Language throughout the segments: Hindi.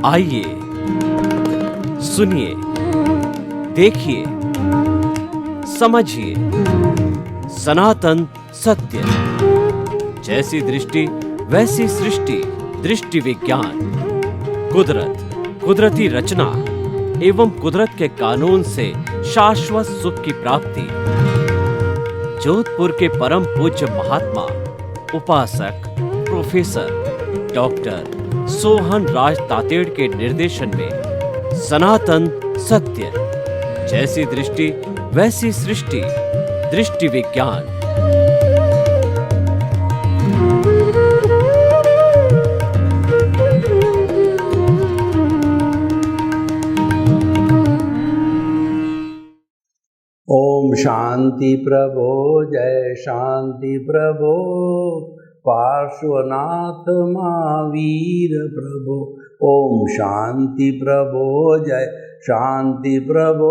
आइए सुनिए, देखिए, समझिए सनातन सत्य। जैसी दृष्टि वैसी सृष्टि, दृष्टि विज्ञान। कुदरत, कुदरती रचना एवं कुदरत के कानून से शाश्वत सुख की प्राप्ति। जोधपुर के परम पूज्य महात्मा उपासक प्रोफेसर डॉक्टर सोहन राज तातेड़ के निर्देशन में सनातन सत्य। जैसी दृष्टि वैसी सृष्टि, दृष्टि विज्ञान। ओम शांति प्रभो, जय शांति प्रभो, पार्श्वनाथ महावीर प्रभो। ओम शांति प्रभो, जय शांति प्रभो,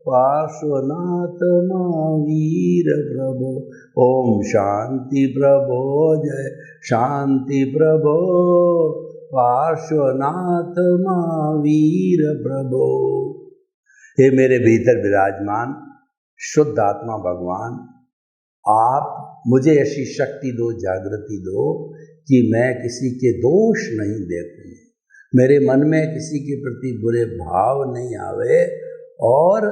पार्श्वनाथ महावीर प्रभो। ओम शांति प्रभो, जय शांति प्रभो, पार्श्वनाथ महावीर प्रभो। हे मेरे भीतर विराजमान शुद्ध आत्मा भगवान, आप मुझे ऐसी शक्ति दो, जागृति दो कि मैं किसी के दोष नहीं देखूं, मेरे मन में किसी के प्रति बुरे भाव नहीं आवे और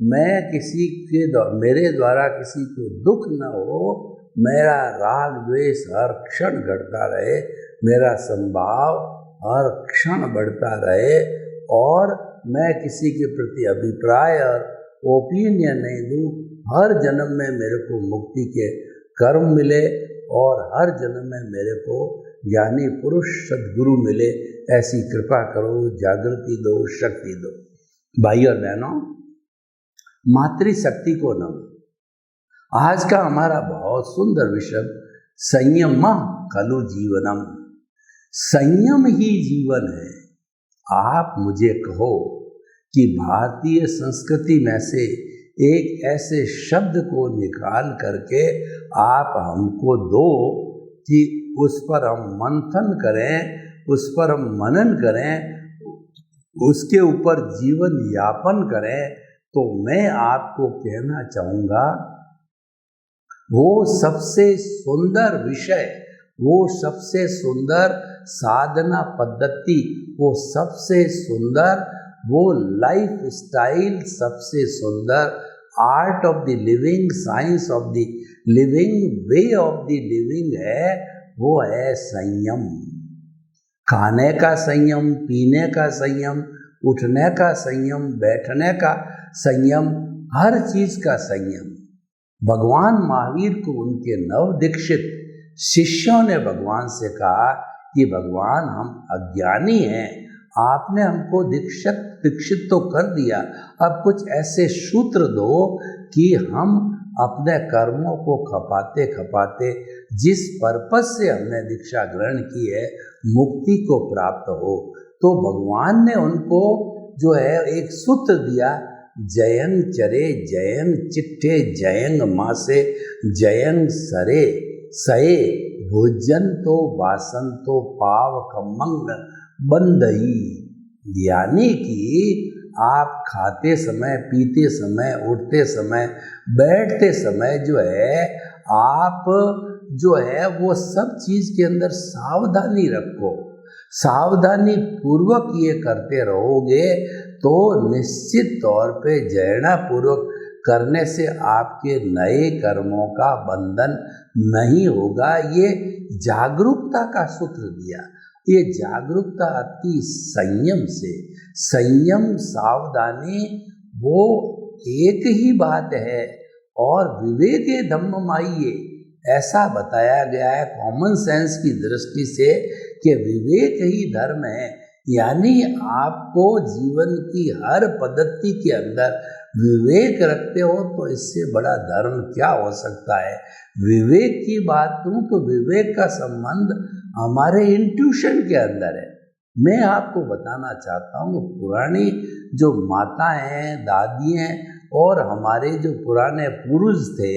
मैं किसी के मेरे द्वारा किसी को दुख न हो। मेरा राग द्वेष हर क्षण घटता रहे, मेरा संभाव हर क्षण बढ़ता रहे और मैं किसी के प्रति अभिप्राय और ओपिनियन नहीं दूँ। हर जन्म में मेरे को मुक्ति के कर्म मिले और हर जन्म में मेरे को ज्ञानी पुरुष सद्गुरु मिले। ऐसी कृपा करो, जागृति दो, शक्ति दो। भाई और बहनों, मातृशक्ति को नमो। आज का हमारा बहुत सुंदर विषय संयम खलु जीवनम। संयम ही जीवन है। आप मुझे कहो कि भारतीय संस्कृति में से एक ऐसे शब्द को निकाल करके आप हमको दो कि उस पर हम मंथन करें, उस पर हम मनन करें, उसके ऊपर जीवन यापन करें, तो मैं आपको कहना चाहूँगा वो सबसे सुंदर विषय, वो सबसे सुंदर साधना पद्धति, वो सबसे सुंदर वो लाइफ स्टाइल, सबसे सुंदर art of the living, science of the living, way of the living है, वो है संयम। खाने का संयम, पीने का संयम, उठने का संयम, बैठने का संयम, हर चीज का संयम। भगवान महावीर को उनके नव दीक्षित शिष्यों ने भगवान से कहा कि भगवान हम अज्ञानी हैं, आपने हमको दीक्षित तो कर दिया, अब कुछ ऐसे सूत्र दो कि हम अपने कर्मों को खपाते खपाते जिस पर्पस से हमने दीक्षा ग्रहण की है मुक्ति को प्राप्त हो। तो भगवान ने उनको जो है एक सूत्र दिया, जयंग चरे जयंग चिट्ठे जयंग मासे जयंग सरे सये भोजन तो वासन तो पाव खमंग बंदई। यानी कि आप खाते समय, पीते समय, उठते समय, बैठते समय जो है आप जो है वो सब चीज के अंदर सावधानी रखो। सावधानी पूर्वक ये करते रहोगे तो निश्चित तौर पे जयना पूर्वक करने से आपके नए कर्मों का बंधन नहीं होगा। ये जागरूकता का सूत्र दिया। ये जागरूकता अति संयम से, संयम सावधानी वो एक ही बात है। और विवेके धम्ममाइये ऐसा बताया गया है कॉमन सेंस की दृष्टि से कि विवेक ही धर्म है। यानी आपको जीवन की हर पद्धति के अंदर विवेक रखते हो तो इससे बड़ा धर्म क्या हो सकता है। विवेक की बात करूं तो विवेक का संबंध हमारे इंट्यूशन के अंदर है। मैं आपको बताना चाहता हूँ पुरानी जो माता हैं, दादी हैं और हमारे जो पुराने पुरुष थे,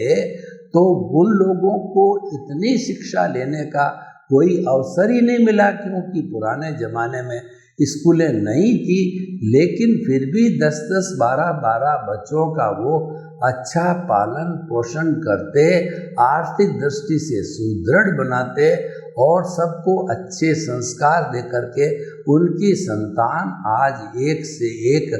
तो उन लोगों को इतनी शिक्षा लेने का कोई अवसर ही नहीं मिला, क्योंकि पुराने जमाने में स्कूलें नहीं थी, लेकिन फिर भी 10-10, 12-12 बच्चों का वो अच्छा पालन पोषण करते, आर्थिक दृष्टि से सुदृढ़ बनाते और सबको अच्छे संस्कार दे करके उनकी संतान आज एक से एक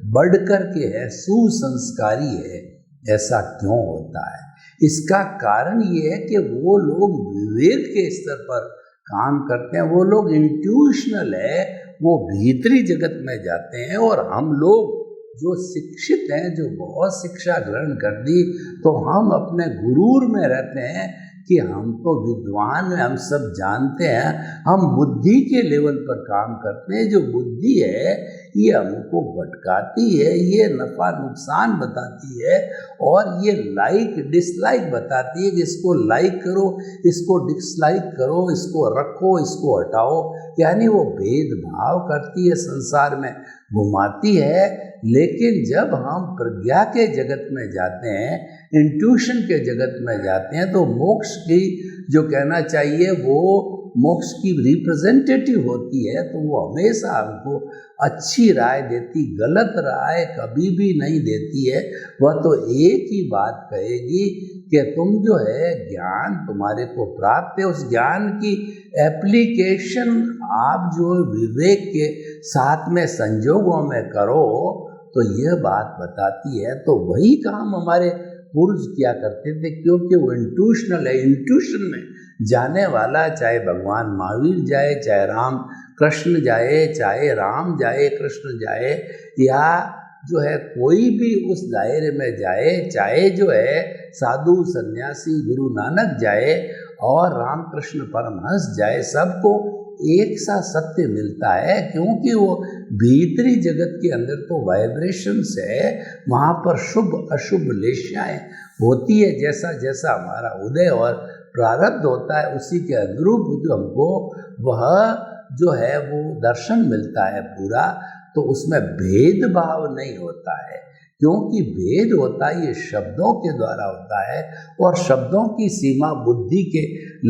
बढ़ कर के है, सुसंस्कारी है। ऐसा क्यों होता है? इसका कारण ये है कि वो लोग विवेक के स्तर पर काम करते हैं, वो लोग इंट्यूशनल है, वो भीतरी जगत में जाते हैं। और हम लोग जो शिक्षित हैं, जो बहुत शिक्षा ग्रहण कर दी, तो हम अपने गुरूर में रहते हैं कि हम तो विद्वान हैं, हम सब जानते हैं। हम बुद्धि के लेवल पर काम करते हैं। जो बुद्धि है ये हमको भटकाती है, ये नफ़ा नुकसान बताती है और ये लाइक डिसलाइक बताती है कि इसको लाइक करो, इसको डिसलाइक करो, इसको रखो, इसको हटाओ। यानी वो भेदभाव करती है, संसार में घुमाती है। लेकिन जब हम प्रज्ञा के जगत में जाते हैं, इंट्यूशन के जगत में जाते हैं, तो मोक्ष की जो कहना चाहिए वो मोक्ष की रिप्रेजेंटेटिव होती है, तो वो हमेशा हमको अच्छी राय देती, गलत राय कभी भी नहीं देती है। वह तो एक ही बात कहेगी कि तुम जो है ज्ञान तुम्हारे को प्राप्त है, उस ज्ञान की एप्लीकेशन आप जो विवेक के साथ में संजोगों में करो, तो यह बात बताती है। तो वही काम हमारे पूर्व किया करते थे, क्योंकि वो इंट्यूशनल है। इंट्यूशन में जाने वाला, चाहे भगवान महावीर जाए, चाहे राम कृष्ण जाए, चाहे राम जाए, कृष्ण जाए, या जो है कोई भी उस दायरे में जाए, चाहे जो है साधु सन्यासी गुरु नानक जाए और रामकृष्ण परमहंस जाए, सबको एक सा सत्य मिलता है। क्योंकि वो भीतरी जगत के अंदर तो वाइब्रेशंस है, वहाँ पर शुभ अशुभ लेशाएं होती है। जैसा जैसा हमारा उदय और प्रारब्ध होता है, उसी के अनुरूप जो हमको वह जो है वो दर्शन मिलता है पूरा। तो उसमें भेदभाव नहीं होता है, क्योंकि भेद होता है ये शब्दों के द्वारा होता है, और शब्दों की सीमा बुद्धि के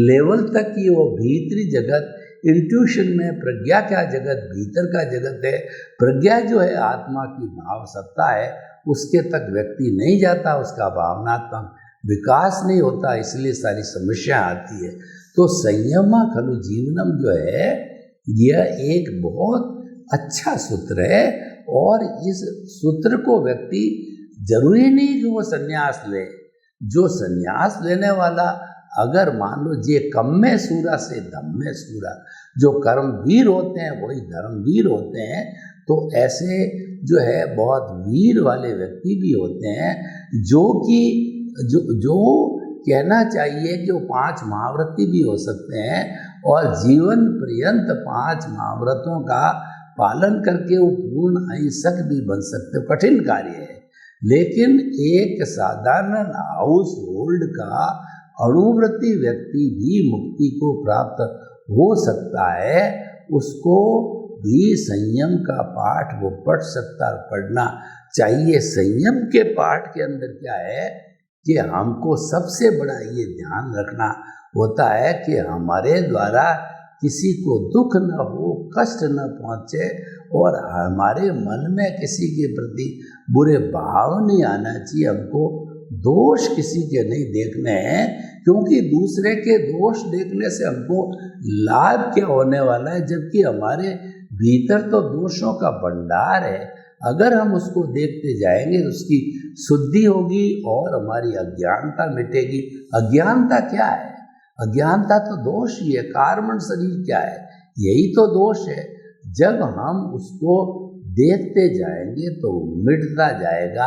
लेवल तक की वो भीतरी जगत इंट्यूशन में। प्रज्ञा का जगत भीतर का जगत है। प्रज्ञा जो है आत्मा की भाव सत्ता है, उसके तक व्यक्ति नहीं जाता, उसका भावनात्मक विकास नहीं होता, इसलिए सारी समस्या आती है। तो संयम खलु जीवनम जो है यह एक बहुत अच्छा सूत्र है, और इस सूत्र को व्यक्ति जरूरी नहीं कि वो संन्यास ले। जो संन्यास लेने वाला, अगर मान लो जे कम में सूरा से धम में सूरा, जो कर्मवीर होते हैं वही धर्मवीर होते हैं, तो ऐसे जो है बहुत वीर वाले व्यक्ति भी होते हैं, जो कि जो कहना चाहिए कि वो 5 महाव्रती भी हो सकते हैं और जीवन पर्यंत 5 महाव्रतों का पालन करके वो पूर्ण अहिंसक भी बन सकते। कठिन कार्य है, लेकिन एक साधारण हाउस होल्ड का अणुव्रती व्यक्ति भी मुक्ति को प्राप्त हो सकता है। उसको भी संयम का पाठ वो पढ़ सकता, पढ़ना चाहिए। संयम के पाठ के अंदर क्या है कि हमको सबसे बड़ा ये ध्यान रखना होता है कि हमारे द्वारा किसी को दुख न हो, कष्ट न पहुँचे, और हमारे मन में किसी के प्रति बुरे भाव नहीं आना चाहिए। हमको दोष किसी के नहीं देखने हैं, क्योंकि दूसरे के दोष देखने से हमको लाभ क्या होने वाला है, जबकि हमारे भीतर तो दोषों का भंडार है। अगर हम उसको देखते जाएंगे उसकी शुद्धि होगी और हमारी अज्ञानता मिटेगी। अज्ञानता क्या है? अज्ञानता तो दोष ही है। कार्बन शरीर क्या है? यही तो दोष है। जब हम उसको देखते जाएंगे तो मिटता जाएगा।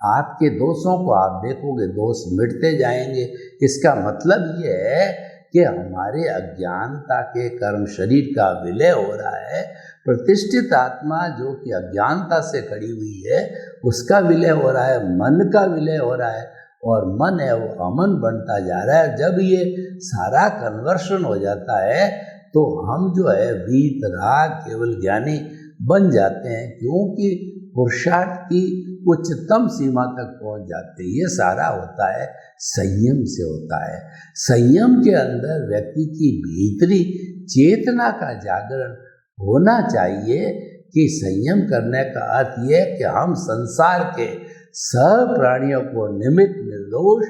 आपके दोषों को आप देखोगे, दोष मिटते जाएंगे। इसका मतलब ये है कि हमारे अज्ञानता के कर्म शरीर का विलय हो रहा है। प्रतिष्ठित आत्मा जो कि अज्ञानता से खड़ी हुई है उसका विलय हो रहा है, मन का विलय हो रहा है, और मन है वो अमन बनता जा रहा है। जब ये सारा कन्वर्शन हो जाता है तो हम जो है वीतराग केवल ज्ञानी बन जाते हैं, क्योंकि पुरुषार्थ की उच्चतम सीमा तक पहुंच जाते हैं। ये सारा होता है संयम से होता है। संयम के अंदर व्यक्ति की भीतरी चेतना का जागरण होना चाहिए कि संयम करने का अर्थ ये है कि हम संसार के सब प्राणियों को निमित्त, निर्दोष,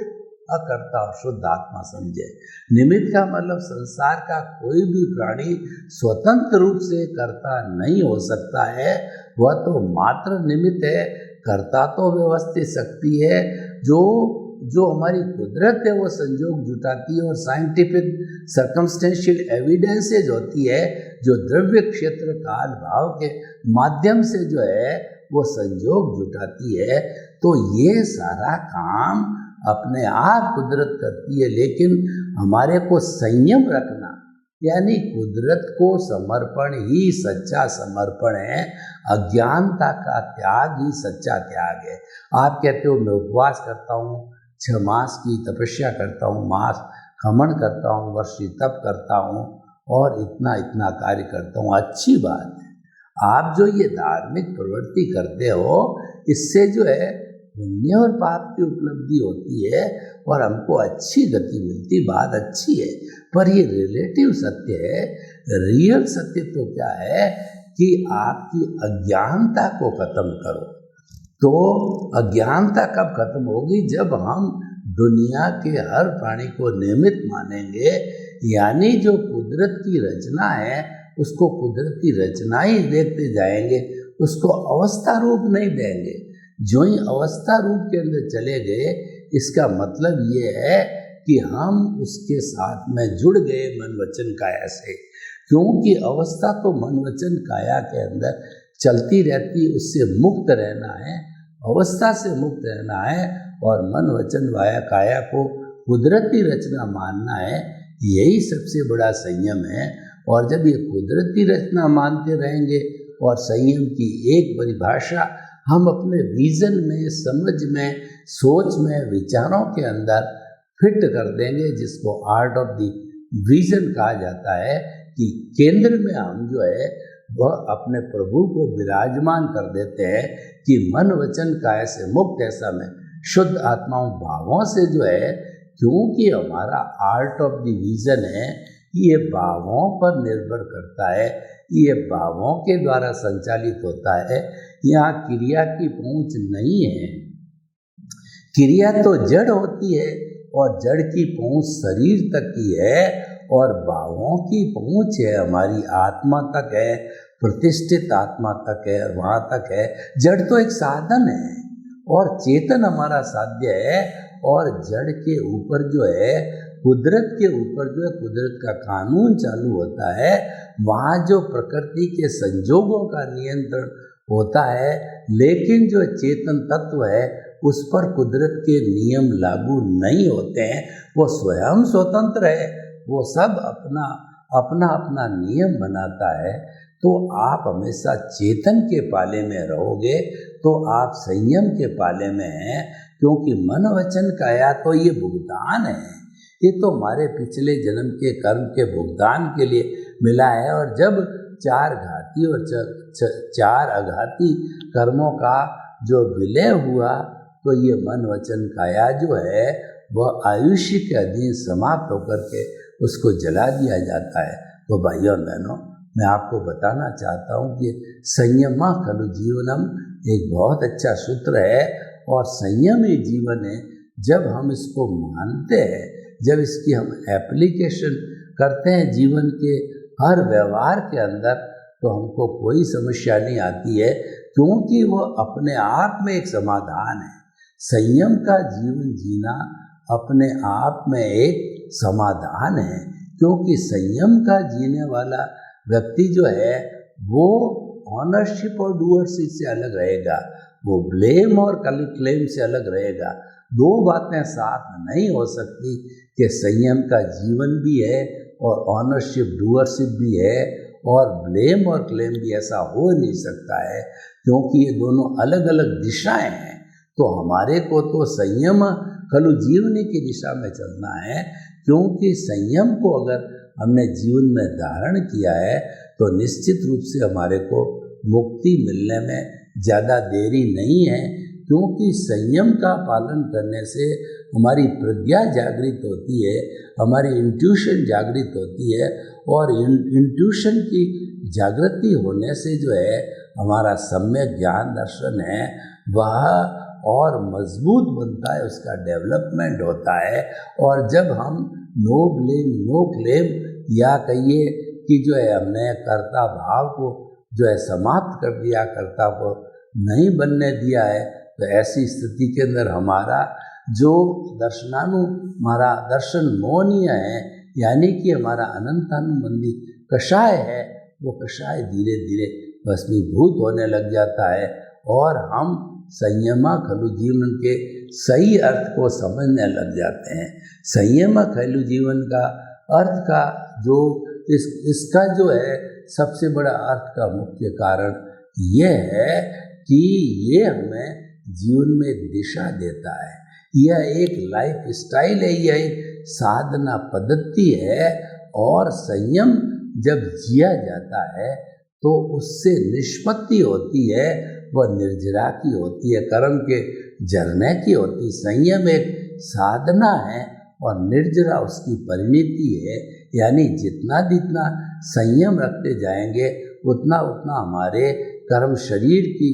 अकर्ता और शुद्ध आत्मा समझे। निमित्त का मतलब संसार का कोई भी प्राणी स्वतंत्र रूप से कर्ता नहीं हो सकता है, वह तो मात्र निमित्त है। कर्ता तो व्यवस्थित शक्ति है, जो हमारी कुदरत है वो संयोग जुटाती है, और साइंटिफिक सर्कमस्टेंशियल एविडेंसेज होती है जो द्रव्य, क्षेत्र, काल, भाव के माध्यम से जो है वो संयोग जुटाती है। तो ये सारा काम अपने आप कुदरत करती है, लेकिन हमारे को संयम रखना, यानी कुदरत को समर्पण ही सच्चा समर्पण है। अज्ञानता का त्याग ही सच्चा त्याग है। आप कहते हो मैं उपवास करता हूँ, 6 मास की तपस्या करता हूँ, मास खमन करता हूँ, वर्षी तप करता हूँ और इतना इतना कार्य करता हूँ, अच्छी बात है। आप जो ये धार्मिक प्रवृत्ति करते हो, इससे जो है पुण्य और पाप की उपलब्धि होती है और हमको अच्छी गति मिलती, बात अच्छी है, पर ये रिलेटिव सत्य है। रियल सत्य तो क्या है कि आपकी अज्ञानता को खत्म करो। तो अज्ञानता कब खत्म होगी? जब हम दुनिया के हर प्राणी को निमित्त मानेंगे, यानी जो कुदरत की रचना है उसको कुदरत की रचना ही देखते जाएंगे, उसको अवस्था रूप नहीं देंगे। जो ही अवस्था रूप के अंदर चले गए, इसका मतलब ये है कि हम उसके साथ में जुड़ गए मन वचन काया से, क्योंकि अवस्था तो मन वचन काया के अंदर चलती रहती, उससे मुक्त रहना है, अवस्था से मुक्त रहना है और मन वचन वाया काया को कुदरती रचना मानना है। यही सबसे बड़ा संयम है। और जब ये कुदरती रचना मानते रहेंगे और संयम की एक परिभाषा हम अपने विजन में, समझ में, सोच में, विचारों के अंदर फिट कर देंगे, जिसको आर्ट ऑफ द विजन कहा जाता है, कि केंद्र में हम जो है वह अपने प्रभु को विराजमान कर देते हैं कि मन वचन काया से मुक्त, ऐसा में शुद्ध आत्माओं भावों से जो है, क्योंकि हमारा आर्ट ऑफ द विजन है, ये भावों पर निर्भर करता है, ये भावों के द्वारा संचालित होता है। यहाँ क्रिया की पहुँच नहीं है। क्रिया तो जड़ होती है और जड़ की पहुँच शरीर तक की है, और भावों की पहुँच है हमारी आत्मा तक है, प्रतिष्ठित आत्मा तक है, वहाँ तक है। जड़ तो एक साधन है और चेतन हमारा साध्य है, और जड़ के ऊपर जो है, कुदरत के ऊपर जो है, कुदरत का कानून चालू होता है। वहाँ जो प्रकृति के संजोगों का नियंत्रण होता है, लेकिन जो चेतन तत्व है उस पर कुदरत के नियम लागू नहीं होते हैं। वो स्वयं स्वतंत्र है, वो सब अपना अपना अपना नियम बनाता है। तो आप हमेशा चेतन के पाले में रहोगे तो आप संयम के पाले में हैं, क्योंकि मन वचन काया तो ये भुगतान है, ये तो हमारे पिछले जन्म के कर्म के भुगतान के लिए मिला है। और जब 4 घाती और 4 अघाती कर्मों का जो विलय हुआ, तो ये मन वचन काया जो है वह आयुष्य के अधीन समाप्त होकर के उसको जला दिया जाता है। तो भाइयों और बहनों, मैं आपको बताना चाहता हूँ कि संयम खलु जीवनम एक बहुत अच्छा सूत्र है, और संयम ही जीवन है। जब हम इसको मानते हैं, जब इसकी हम एप्लीकेशन करते हैं जीवन के हर व्यवहार के अंदर, तो हमको कोई समस्या नहीं आती है, क्योंकि वह अपने आप में एक समाधान है। संयम का जीवन जीना अपने आप में एक समाधान है, क्योंकि संयम का जीने वाला व्यक्ति जो है वो ऑनरशिप और डूअरशिप से अलग रहेगा, वो ब्लेम और क्लेम से अलग रहेगा। 2 बातें साथ नहीं हो सकती कि संयम का जीवन भी है और ऑनरशिप डूअरशिप भी है, और ब्लेम और क्लेम भी ऐसा हो नहीं सकता है, क्योंकि ये दोनों अलग अलग दिशाएं हैं। तो हमारे को तो संयम खलु जीवनी की दिशा में चलना है, क्योंकि संयम को अगर हमने जीवन में धारण किया है तो निश्चित रूप से हमारे को मुक्ति मिलने में ज़्यादा देरी नहीं है, क्योंकि संयम का पालन करने से हमारी प्रज्ञा जागृत होती है, हमारी इंट्यूशन जागृत होती है, और इंट्यूशन की जागृति होने से जो है हमारा सम्यक ज्ञान दर्शन है वह और मजबूत बनता है, उसका डेवलपमेंट होता है। और जब हम नो ब्लेम नो क्लेम या कहिए कि जो है हमने कर्ता भाव को जो है समाप्त कर दिया, कर्ता को नहीं बनने दिया है, तो ऐसी स्थिति के अंदर हमारा जो हमारा दर्शन मोहनीय है, यानी कि हमारा अनंतानुबंधी कषाय है, वो कषाय धीरे धीरे भस्मीभूत होने लग जाता है और हम संयमा खलु जीवन के सही अर्थ को समझने लग जाते हैं। संयम खलु जीवन का अर्थ का जो इसका जो है सबसे बड़ा अर्थ का मुख्य कारण ये है कि ये हमें जीवन में एक दिशा देता है, यह एक लाइफ स्टाइल है, यह एक साधना पद्धति है। और संयम जब जिया जाता है तो उससे निष्पत्ति होती है, वह निर्जरा की होती है, कर्म के झरने की होती है। संयम एक साधना है और निर्जरा उसकी परिणति है, यानी जितना जितना संयम रखते जाएंगे उतना उतना हमारे कर्म शरीर की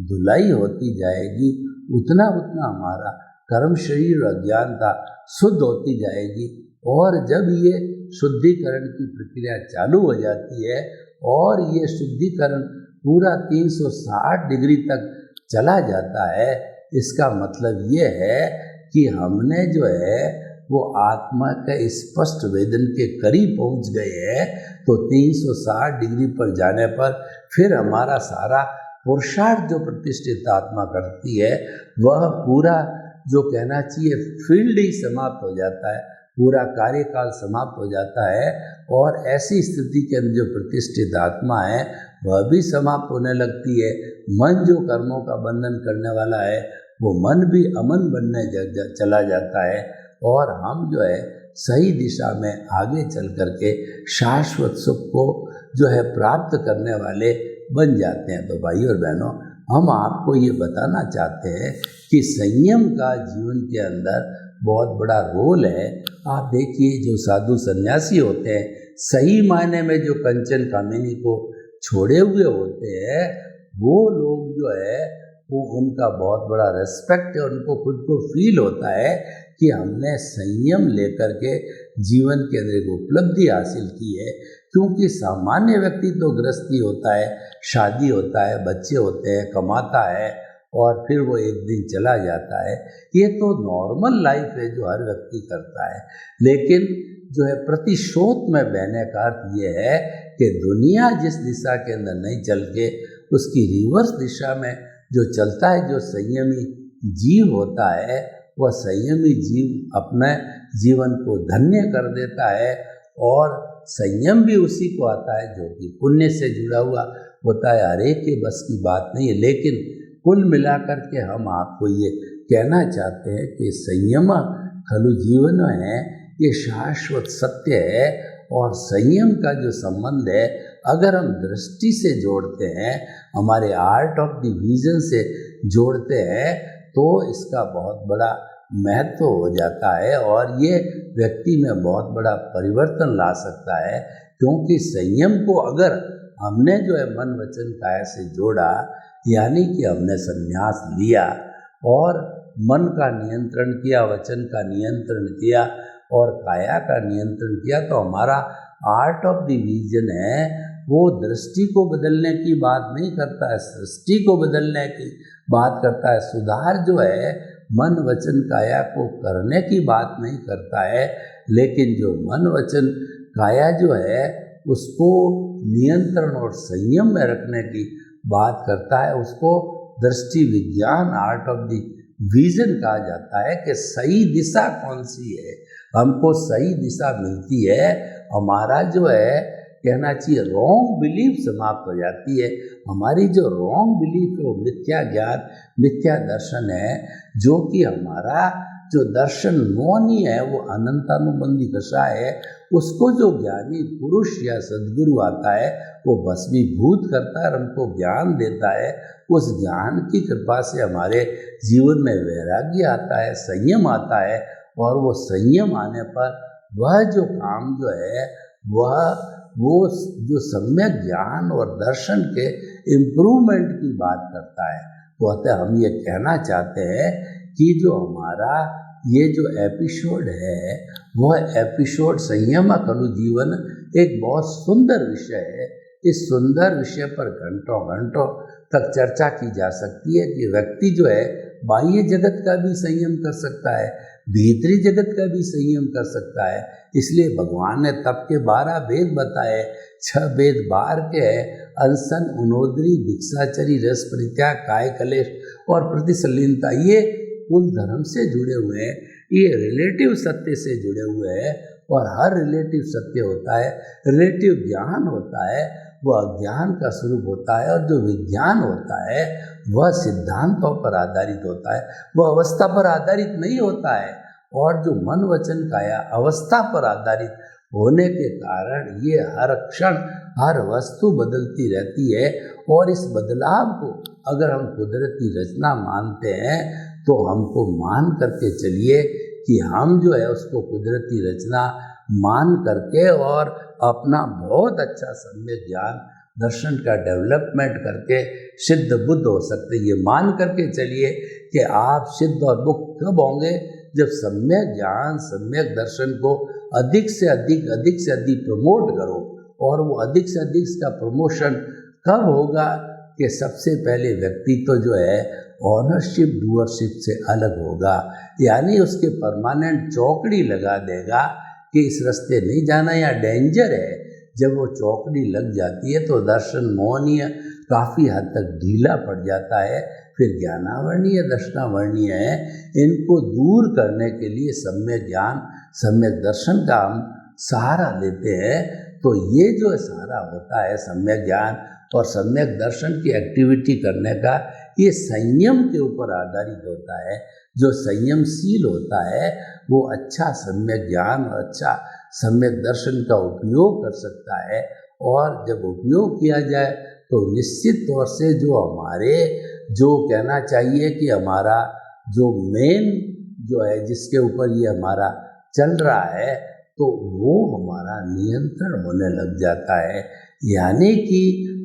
धुलाई होती जाएगी, उतना उतना हमारा कर्म शरीर और अज्ञानता शुद्ध होती जाएगी। और जब ये शुद्धिकरण की प्रक्रिया चालू हो जाती है और ये शुद्धिकरण पूरा 360 डिग्री तक चला जाता है, इसका मतलब ये है कि हमने जो है वो आत्मा के स्पष्ट वेदन के करीब पहुंच गए हैं। तो 360 डिग्री पर जाने पर फिर हमारा सारा पुरुषार्थ जो प्रतिष्ठित आत्मा करती है वह पूरा जो कहना चाहिए फील्ड ही समाप्त हो जाता है, पूरा कार्यकाल समाप्त हो जाता है। और ऐसी स्थिति के अंदर जो प्रतिष्ठित आत्मा है वह भी समाप्त होने लगती है। मन जो कर्मों का बंधन करने वाला है वो मन भी अमन बनने चला जाता है और हम जो है सही दिशा में आगे चल करके शाश्वत सुख को जो है प्राप्त करने वाले बन जाते हैं। तो भाई और बहनों, हम आपको ये बताना चाहते हैं कि संयम का जीवन के अंदर बहुत बड़ा रोल है। आप देखिए जो साधु सन्यासी होते हैं, सही मायने में जो कंचन कामिनी को छोड़े हुए होते हैं, वो लोग जो है वो उनका बहुत बड़ा रेस्पेक्ट है, उनको खुद को फील होता है कि हमने संयम लेकर के जीवन के अंदर एक उपलब्धि हासिल की है। क्योंकि सामान्य व्यक्ति तो गृहस्थी होता है, शादी होता है, बच्चे होते हैं, कमाता है और फिर वो एक दिन चला जाता है, ये तो नॉर्मल लाइफ है जो हर व्यक्ति करता है। लेकिन जो है प्रतिशोध में बहने का अर्थ ये है कि दुनिया जिस दिशा के अंदर नहीं चल के उसकी रिवर्स दिशा में जो चलता है, जो संयमी जीव होता है, वह संयमी जीव अपने जीवन को धन्य कर देता है। और संयम भी उसी को आता है जो कि पुण्य से जुड़ा हुआ होता है। हर एक के बस की बात नहीं है, लेकिन कुल मिलाकर के हम आपको ये कहना चाहते हैं कि संयम खलु जीवन है, ये शाश्वत सत्य है। और संयम का जो संबंध है, अगर हम दृष्टि से जोड़ते हैं, हमारे आर्ट ऑफ द विजन से जोड़ते हैं, तो इसका बहुत बड़ा महत्व हो जाता है और ये व्यक्ति में बहुत बड़ा परिवर्तन ला सकता है। क्योंकि संयम को अगर हमने जो है मन वचन काया से जोड़ा, यानी कि हमने संन्यास लिया और मन का नियंत्रण किया, वचन का नियंत्रण किया और काया का नियंत्रण किया, तो हमारा आर्ट ऑफ द विजन है वो दृष्टि को बदलने की बात नहीं करता है, सृष्टि को बदलने की बात करता है। सुधार जो है मन वचन काया को करने की बात नहीं करता है, लेकिन जो मन वचन काया जो है उसको नियंत्रण और संयम में रखने की बात करता है। उसको दृष्टि विज्ञान आर्ट ऑफ द विजन कहा जाता है कि सही दिशा कौन सी है, हमको सही दिशा मिलती है। हमारा जो है कहना चाहिए रॉन्ग बिलीफ समाप्त हो जाती है। हमारी जो रॉन्ग बिलीफ है वो मिथ्या ज्ञान, मिथ्या दर्शन है, जो कि हमारा जो दर्शन मौनी है वो अनंतानुबंधी कषाय है, उसको जो ज्ञानी पुरुष या सद्गुरु आता है वो भस्मीभूत करता है और हमको ज्ञान देता है। उस ज्ञान की कृपा से हमारे जीवन में वैराग्य आता है, संयम आता है, और वो संयम आने पर वह जो काम जो है वो जो सम्यक ज्ञान और दर्शन के इम्प्रूवमेंट की बात करता है। तो अतः हम ये कहना चाहते हैं कि जो हमारा ये जो एपिसोड है वह एपिसोड संयम खलु जीवन एक बहुत सुंदर विषय है। इस सुंदर विषय पर घंटों घंटों तक चर्चा की जा सकती है कि व्यक्ति जो है बाह्य जगत का भी संयम कर सकता है, भीतरी जगत का भी संयम कर सकता है। इसलिए भगवान ने तप के 12 भेद बताए। 6 भेद बाहर के है, अनशन, उनोदरी, भिक्षाचरी, रस परित्याग, काय कलेश और प्रतिसलीनता। ये कुल धर्म से जुड़े हुए हैं, ये रिलेटिव सत्य से जुड़े हुए हैं। और हर रिलेटिव सत्य होता है, रिलेटिव ज्ञान होता है, वह अज्ञान का स्वरूप होता है। और जो विज्ञान होता है वह सिद्धांतों पर आधारित होता है, वह अवस्था पर आधारित नहीं होता है। और जो मन वचन काया अवस्था पर आधारित होने के कारण ये हर क्षण हर वस्तु बदलती रहती है। और इस बदलाव को अगर हम कुदरती रचना मानते हैं तो हमको मान करके चलिए कि हम जो है उसको कुदरती रचना मान करके और अपना बहुत अच्छा सम्यक ज्ञान दर्शन का डेवलपमेंट करके सिद्ध बुद्ध हो सकते। ये मान करके चलिए कि आप सिद्ध और मुक्त कब होंगे, जब सम्यक ज्ञान सम्यक दर्शन को अधिक से अधिक प्रमोट करो। और वो अधिक से अधिक का प्रमोशन कब होगा कि सबसे पहले व्यक्ति तो जो है ऑनरशिप डूअरशिप से अलग होगा, यानी उसके परमानेंट चौकड़ी लगा देगा कि इस रास्ते नहीं जाना, या डेंजर है। जब वो चौकड़ी लग जाती है तो दर्शन मोहनीय काफ़ी हद तक ढीला पड़ जाता है। फिर ज्ञानावर्णीय दर्शनावर्णीय है, इनको दूर करने के लिए सम्यक ज्ञान सम्यक दर्शन का हम सहारा लेते हैं। तो ये जो सहारा होता है सम्यक ज्ञान और सम्यक दर्शन की एक्टिविटी करने का, ये संयम के ऊपर आधारित होता है। जो संयमशील होता है वो अच्छा सम्यक ज्ञान और अच्छा सम्यक दर्शन का उपयोग कर सकता है। और जब उपयोग किया जाए तो निश्चित तौर से जो हमारे जो कहना चाहिए कि हमारा जो मेन जो है जिसके ऊपर ये हमारा चल रहा है तो वो हमारा नियंत्रण होने लग जाता है। यानी कि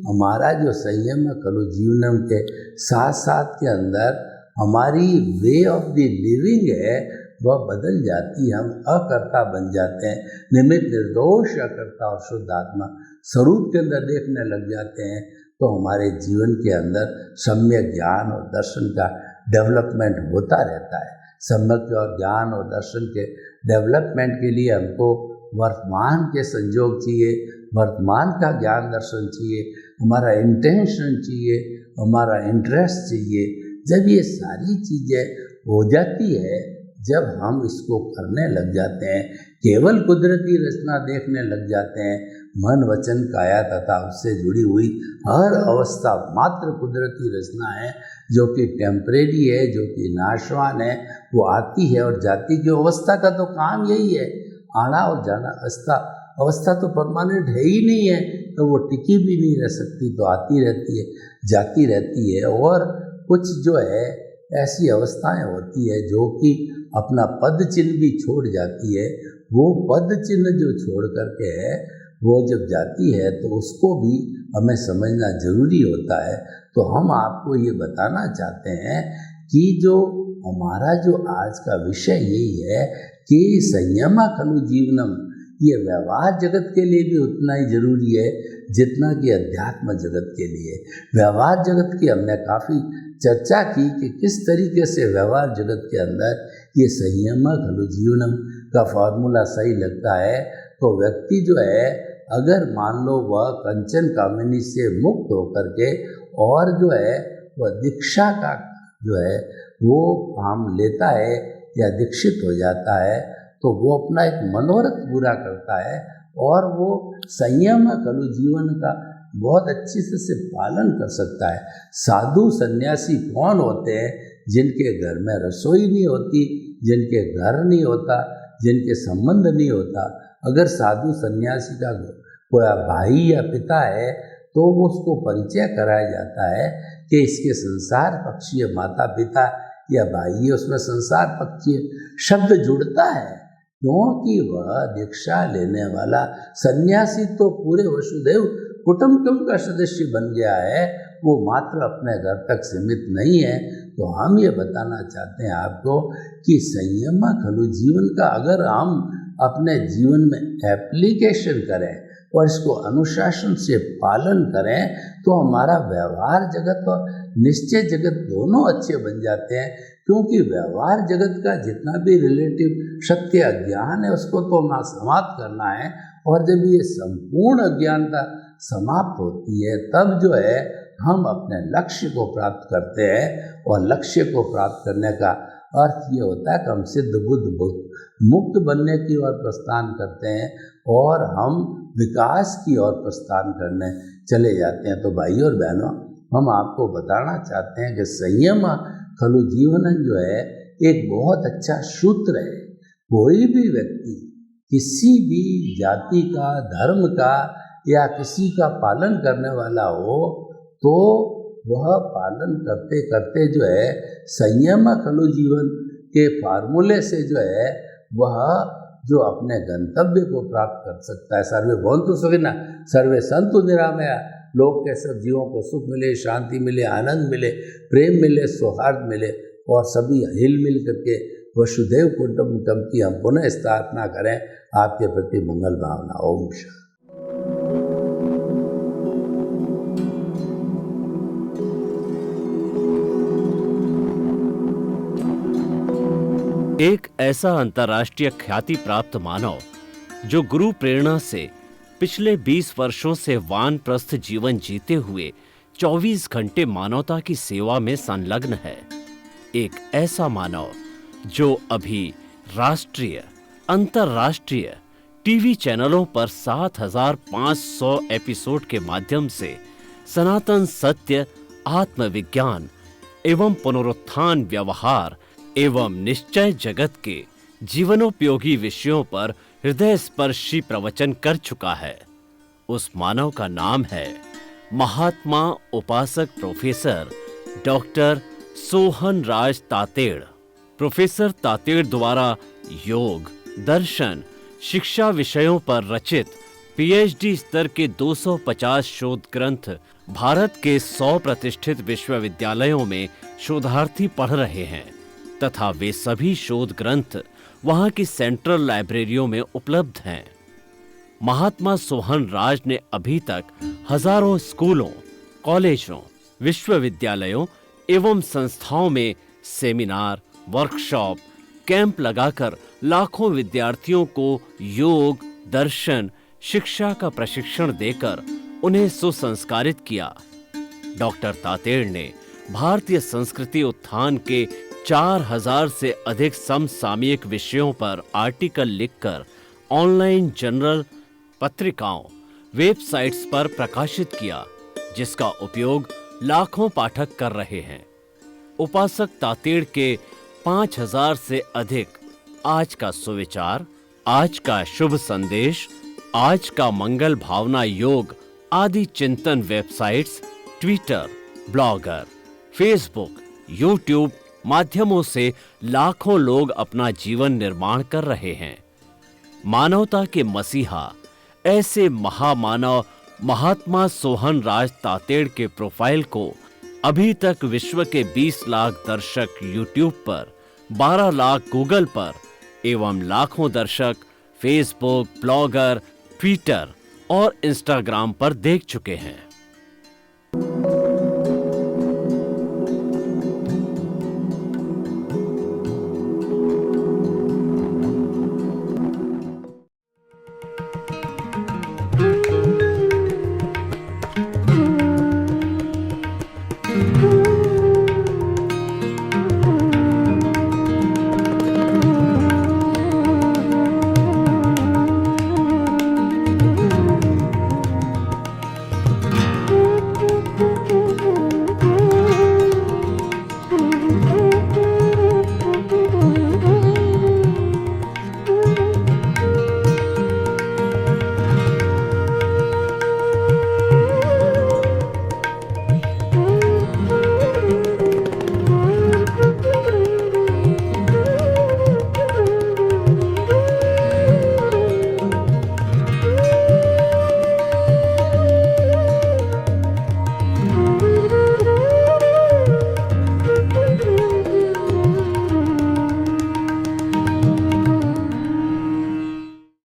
हमारा जो संयम खलु जीवनम के साथ साथ के अंदर हमारी वे ऑफ द लिविंग है वह बदल जाती है। हम अकर्ता बन जाते हैं, निमित्त निर्दोष अकर्ता और शुद्ध आत्मा स्वरूप के अंदर देखने लग जाते हैं। तो हमारे जीवन के अंदर सम्यक ज्ञान और दर्शन का डेवलपमेंट होता रहता है। सम्यक और ज्ञान और दर्शन के डेवलपमेंट के लिए हमको वर्तमान के संयोग चाहिए, वर्तमान का ज्ञान दर्शन चाहिए, हमारा इंटेंशन चाहिए, हमारा इंटरेस्ट चाहिए। जब ये सारी चीज़ें हो जाती है, जब हम इसको करने लग जाते हैं, केवल कुदरती रचना देखने लग जाते हैं, मन वचन काया तथा उससे जुड़ी हुई हर अवस्था मात्र कुदरती रचना है जो कि टेम्परेरी है, जो कि नाशवान है, वो आती है और जाती। की अवस्था का तो काम यही है, आना और जाना। अवस्था तो परमानेंट है ही नहीं है, तो वो टिकी भी नहीं रह सकती, तो आती रहती है जाती रहती है। और कुछ जो है ऐसी अवस्थाएं होती है जो कि अपना पद चिन्ह भी छोड़ जाती है। वो पद चिन्ह जो छोड़ करके है वो जब जाती है तो उसको भी हमें समझना जरूरी होता है। तो हम आपको ये बताना चाहते हैं कि जो हमारा जो आज का विषय यही है कि संयमा खलु जीवनम, ये व्यवहार जगत के लिए भी उतना ही जरूरी है जितना कि अध्यात्म जगत के लिए। व्यवहार जगत की हमने काफ़ी चर्चा की कि किस तरीके से व्यवहार जगत के अंदर ये संयम खलु जीवनम का फॉर्मूला सही लगता है। तो व्यक्ति जो है अगर मान लो वह कंचन कामिनी से मुक्त होकर के और जो है वह दीक्षा का जो है वो काम लेता है या दीक्षित हो जाता है, तो वो अपना एक मनोरथ पूरा करता है और वो संयम खलु जीवन का बहुत अच्छे से पालन कर सकता है। साधु सन्यासी कौन होते हैं? जिनके घर में रसोई नहीं होती, जिनके घर नहीं होता, जिनके संबंध नहीं होता। अगर साधु सन्यासी का कोई भाई या पिता है तो उसको परिचय कराया जाता है कि इसके संसार पक्षीय माता पिता या भाई है, उसमें संसार पक्षीय शब्द जुड़ता है, क्योंकि वह दीक्षा लेने वाला सन्यासी तो पूरे वसुधैव कुटुंबकम का सदस्य बन गया है, वो मात्र अपने घर तक सीमित नहीं है। तो हम ये बताना चाहते हैं आपको कि संयम खलु जीवन का अगर हम अपने जीवन में एप्लीकेशन करें और इसको अनुशासन से पालन करें तो हमारा व्यवहार जगत और निश्चय जगत दोनों अच्छे बन जाते हैं। क्योंकि व्यवहार जगत का जितना भी रिलेटिव सत्य अज्ञान है उसको तो हमें समाप्त करना है, और जब ये संपूर्ण अज्ञानता समाप्त होती है तब जो है हम अपने लक्ष्य को प्राप्त करते हैं। और लक्ष्य को प्राप्त करने का अर्थ ये होता है कि हम सिद्ध बुद्ध मुक्त बनने की ओर प्रस्थान करते हैं और हम विकास की ओर प्रस्थान करने चले जाते हैं। तो भाइयों और बहनों, हम आपको बताना चाहते हैं कि संयम खलु जीवन जो है एक बहुत अच्छा सूत्र है। कोई भी व्यक्ति किसी भी जाति का, धर्म का या किसी का पालन करने वाला हो तो वह पालन करते करते जो है संयम खलु जीवन के फार्मूले से जो है वह जो अपने गंतव्य को प्राप्त कर सकता है। सर्वे भवन्तु सुखिनः सर्वे सन्तु निरामया। लोग के सब जीवों को सुख मिले, शांति मिले, आनंद मिले, प्रेम मिले, सौहार्द मिले और सभी हिल मिल करके वसुधैव कुटुंबकम की हम पुनः स्थापना करें। आपके प्रति मंगल भावना। ओम शांति। एक ऐसा अंतर्राष्ट्रीय ख्याति प्राप्त मानव जो गुरु प्रेरणा से पिछले 20 वर्षों से वानप्रस्थ जीवन जीते हुए 24 घंटे मानवता की सेवा में संलग्न है। एक ऐसा मानव जो अभी राष्ट्रीय, अंतर्राष्ट्रीय टीवी चैनलों पर 7,500 एपिसोड के माध्यम से सनातन सत्य, आत्मविज्ञान एवं पुनरुत्थान, व्यवहार एवं निश्चय जगत के जीवनोपयोगी विषयों पर हृदय स्पर्शी प्रवचन कर चुका है। उस मानव का नाम है महात्मा उपासक प्रोफेसर डॉक्टर सोहन राज तातेड़। प्रोफेसर तातेड़ द्वारा योग, दर्शन, शिक्षा विषयों पर रचित पीएचडी स्तर के 250 शोध ग्रंथ भारत के 100 प्रतिष्ठित विश्वविद्यालयों में शोधार्थी पढ़ रहे हैं तथा वे सभी शोध ग्रंथ वहां की सेंट्रल लाइब्रेरियों में उपलब्ध हैं। महात्मा सोहन राज ने अभी तक हजारों स्कूलों, कॉलेजों, विश्वविद्यालयों एवं संस्थाओं में सेमिनार, वर्कशॉप, कैंप लगाकर लाखों विद्यार्थियों को योग, दर्शन, शिक्षा का प्रशिक्षण देकर उन्हें सुसंस्कारित किया। डॉक्टर तातेड़ ने भारतीय संस्कृति उत्थान के 4000 से अधिक समसामयिक विषयों पर आर्टिकल लिखकर ऑनलाइन जर्नल, पत्रिकाओं, वेबसाइट्स पर प्रकाशित किया, जिसका उपयोग लाखों पाठक कर रहे हैं। उपासक तातेड़ के 5000 से अधिक आज का सुविचार, आज का शुभ संदेश, आज का मंगल भावना योग आदि चिंतन websites, Twitter, blogger, Facebook, YouTube माध्यमों से लाखों लोग अपना जीवन निर्माण कर रहे हैं। मानवता के मसीहा ऐसे महामानव महात्मा सोहन राज तातेड़ के प्रोफाइल को अभी तक विश्व के 20 लाख दर्शक यूट्यूब पर, 12 लाख गूगल पर एवं लाखों दर्शक फेसबुक, ब्लॉगर, ट्विटर और इंस्टाग्राम पर देख चुके हैं।